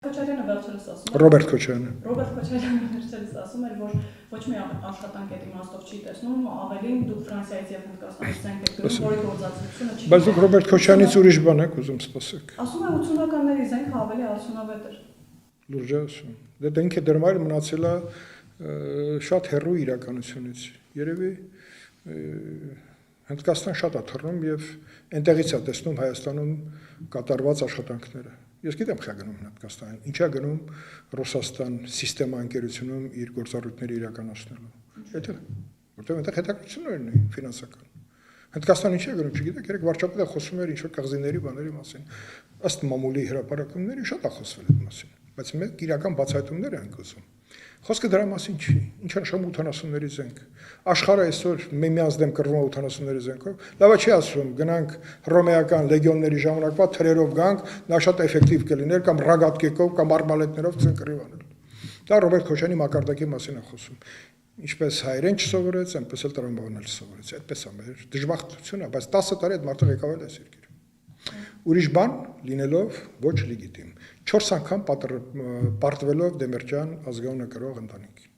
Քոչարյանը վերջերս ասում է Ռոբերտ Քոչարյանը վերջերս ասում էր, որ ոչ մի աշխատանք այդ իմաստով չի տեսնում, ավելին դուք Ֆրանսիայից եւ Հնդկաստանից զենք եք գրում, որի գործածությունը չի։ Բայց դուք Ռոբերտ Քոչարյանից ուրիշ բան եք ուզում սպասեք։ Ասում է 80-ականների զենքը ավելի արդյունավետ էր։ Լուրջ է ասում։ Դե ինքը դրմայր մնացել է շատ հեռու իրականությունից։ Երևի Հնդկաստան շատ է թռնում եւ այնտեղից է տեսնում Հայաստանում կատարված աշխատանքները։ Ես գիտեմ քիչ գնում Հնդկաստան, ինչա գնում Ռուսաստան սիստեմա ընկերությունում իր գործառույթները իրականացնելու։ Եթե որտեղ այնտեղ հետաքրքրություններ ունի ֆինանսական։ Հնդկաստան ինչա գնում, չգիտեք, երեք վարչապետը խոսում էր ինչ-որ կղզիների բաների մասին։ Ըստ մամուլի հրապարակումների շատ է խոսվել այդ մասին, բայց մենք իրական բացահայտումներ ենք ուզում։ Խոսքը դրա մասին չի։ Ինչ է նշում 80-ների զենք։ Աշխարհը այսօր միմյանց դեմ կռվում է 80-ների զենքով։ Լավ չի ասում, գնանք հռոմեական լեգիոնների ժամանակվա թրերով գանք, նա շատ էֆեկտիվ կլիներ կամ ռագատկեկով կամ արբալետներով ցնկ կռիվ անել։ Դա Ռոբերտ Քոչարյանի մակարդակի մասին է խոսում։ Ինչպես հայերեն չսովորեց, այնպես էլ տրամաբանել չսովորեց։ Այդպես է մեր դժբախտությունը, բայց 10 տարի այդ մարդը ղեկավարել է այս երկիրը։ Ուրիշ բան լինելով ոչ լեգիտիմ։ 4 անգամ պարտվելով Դեմիրճյան ազգանունը կրող ընտանիքին։